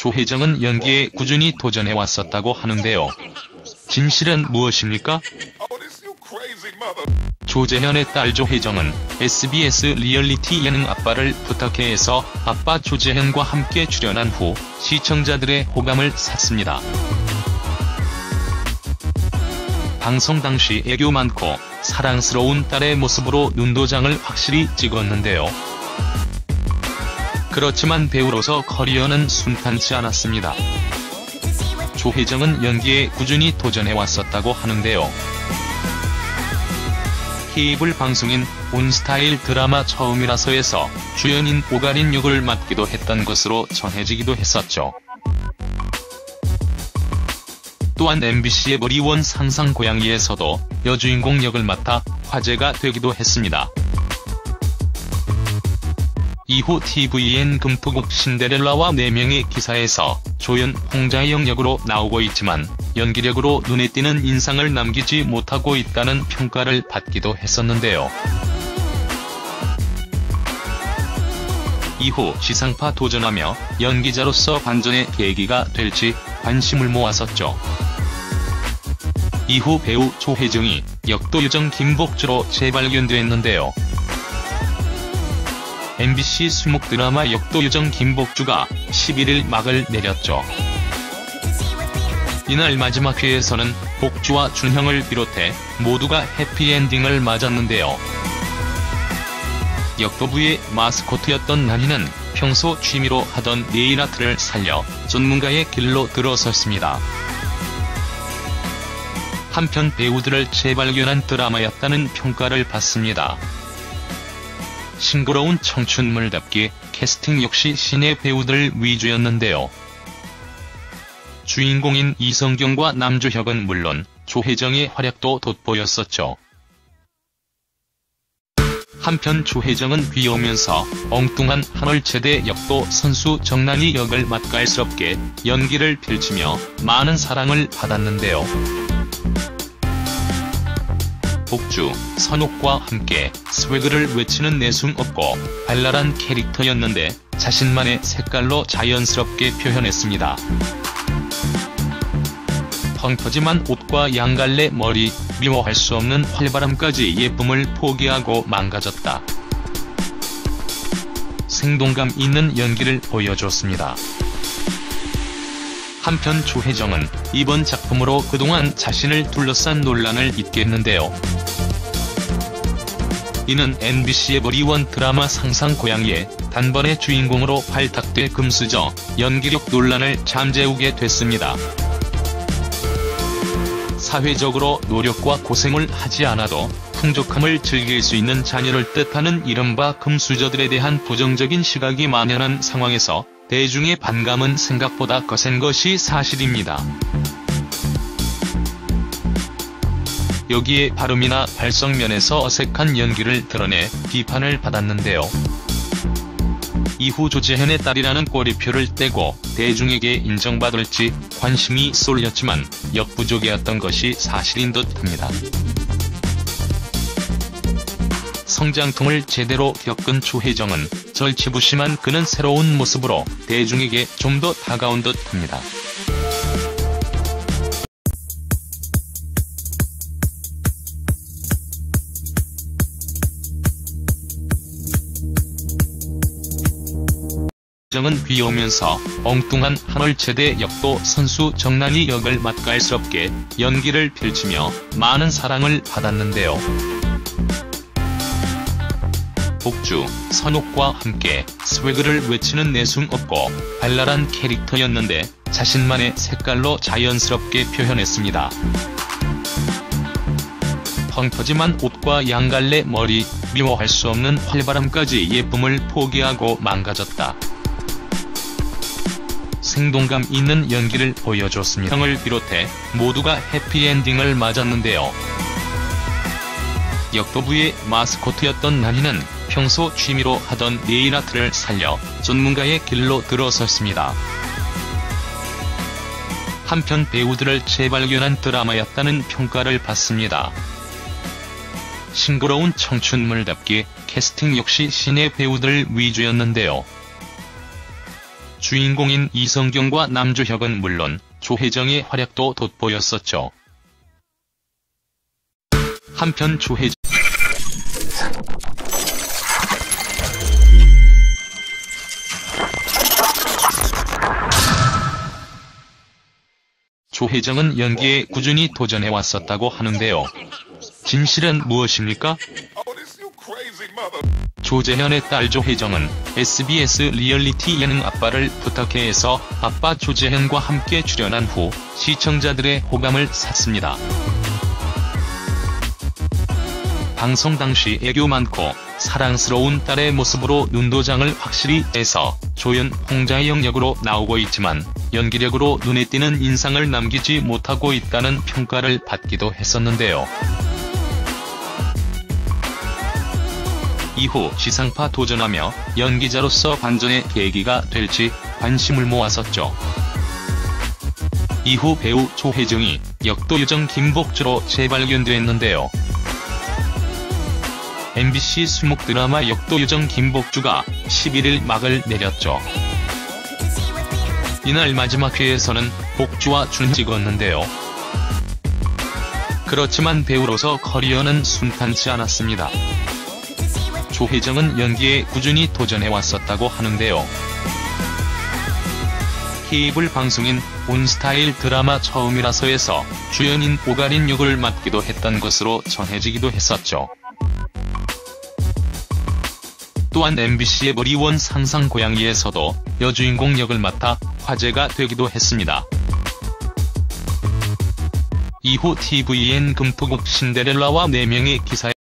조혜정은 연기에 꾸준히 도전해왔었다고 하는데요. 진실은 무엇입니까? 조재현의 딸 조혜정은 SBS 리얼리티 예능 아빠를 부탁해에서 아빠 조재현과 함께 출연한 후 시청자들의 호감을 샀습니다. 방송 당시 애교 많고 사랑스러운 딸의 모습으로 눈도장을 확실히 찍었는데요. 그렇지만 배우로서 커리어는 순탄치 않았습니다. 조혜정은 연기에 꾸준히 도전해왔었다고 하는데요. 케이블 방송인 온스타일 드라마 처음이라서에서 주연인 오가린 역을 맡기도 했던 것으로 전해지기도 했었죠. 또한 MBC의 머리원 상상 고양이에서도 여주인공 역을 맡아 화제가 되기도 했습니다. 이후 TVN 금토국 신데렐라와 4명의 기사에서 조연, 홍자영 역으로 나오고 있지만 연기력으로 눈에 띄는 인상을 남기지 못하고 있다는 평가를 받기도 했었는데요. 이후 지상파 도전하며 연기자로서 반전의 계기가 될지 관심을 모았었죠. 이후 배우 조혜정이 역도요정 김복주로 재발견됐는데요. MBC 수목 드라마 역도요정 김복주가 11일 막을 내렸죠. 이날 마지막 회에서는 복주와 준형을 비롯해 모두가 해피엔딩을 맞았는데요. 역도부의 마스코트였던 나니는 평소 취미로 하던 네일아트를 살려 전문가의 길로 들어섰습니다. 한편 배우들을 재발견한 드라마였다는 평가를 받습니다. 싱그러운 청춘물답게 캐스팅 역시 신예 배우들 위주였는데요. 주인공인 이성경과 남주혁은 물론 조혜정의 활약도 돋보였었죠. 한편 조혜정은 귀여우면서 엉뚱한 한올체대 역도 선수 정난이 역을 맛깔스럽게 연기를 펼치며 많은 사랑을 받았는데요. 복주, 선옥과 함께 스웨그를 외치는 내숭 없고 발랄한 캐릭터였는데 자신만의 색깔로 자연스럽게 표현했습니다. 펑퍼짐한 옷과 양갈래 머리, 미워할 수 없는 활발함까지 예쁨을 포기하고 망가졌다. 생동감 있는 연기를 보여줬습니다. 한편 조혜정은 이번 작품으로 그동안 자신을 둘러싼 논란을 잇겠는데요. 이는 MBC의 머리원 드라마 상상 고양이의 단번에 주인공으로 발탁돼 금수저 연기력 논란을 잠재우게 됐습니다. 사회적으로 노력과 고생을 하지 않아도 풍족함을 즐길 수 있는 자녀를 뜻하는 이른바 금수저들에 대한 부정적인 시각이 만연한 상황에서 대중의 반감은 생각보다 거센 것이 사실입니다. 여기에 발음이나 발성면에서 어색한 연기를 드러내 비판을 받았는데요. 이후 조재현의 딸이라는 꼬리표를 떼고 대중에게 인정받을지 관심이 쏠렸지만 역부족이었던 것이 사실인 듯합니다. 성장통을 제대로 겪은 조혜정은 절치부심한 그는 새로운 모습으로 대중에게 좀 더 다가온 듯합니다. 조혜정은 귀여우면서 엉뚱한 한올체대 역도 선수 정난이 역을 맛깔스럽게 연기를 펼치며 많은 사랑을 받았는데요. 복주, 선옥과 함께 스웨그를 외치는 내숭 없고 발랄한 캐릭터였는데 자신만의 색깔로 자연스럽게 표현했습니다. 펑퍼짐한 옷과 양갈래 머리, 미워할 수 없는 활발함까지 예쁨을 포기하고 망가졌다. 생동감 있는 연기를 보여줬습니다. 형을 비롯해 모두가 해피엔딩을 맞았는데요. 역도부의 마스코트였던 나니는 평소 취미로 하던 네일아트를 살려 전문가의 길로 들어섰습니다. 한편 배우들을 재발견한 드라마였다는 평가를 받습니다. 싱그러운 청춘물답게 캐스팅 역시 신예 배우들 위주였는데요. 주인공인 이성경과 남주혁은 물론 조혜정의 활약도 돋보였었죠. 한편 조혜정은 연기에 꾸준히 도전해왔었다고 하는데요. 진실은 무엇입니까? 조재현의 딸 조혜정은 SBS 리얼리티 예능 아빠를 부탁해에서 아빠 조재현과 함께 출연한 후 시청자들의 호감을 샀습니다. 방송 당시 애교 많고 사랑스러운 딸의 모습으로 눈도장을 확실히 떼서 조연, 홍자영 역으로 나오고 있지만 연기력으로 눈에 띄는 인상을 남기지 못하고 있다는 평가를 받기도 했었는데요. 이후 지상파 도전하며 연기자로서 반전의 계기가 될지 관심을 모았었죠. 이후 배우 조혜정이 역도요정 김복주로 재발견됐는데요. MBC 수목 드라마 역도요정 김복주가 11일 막을 내렸죠. 이날 마지막 회에서는 복주와 준 찍었는데요. 그렇지만 배우로서 커리어는 순탄치 않았습니다. 조혜정은 연기에 꾸준히 도전해왔었다고 하는데요. 케이블 방송인 온스타일 드라마 처음이라서에서 주연인 오가린 역을 맡기도 했던 것으로 전해지기도 했었죠. 또한 MBC의 머리원 상상고양이에서도 여주인공 역을 맡아 화제가 되기도 했습니다. 이후 TVN 금토국 신데렐라와 4명의 기사에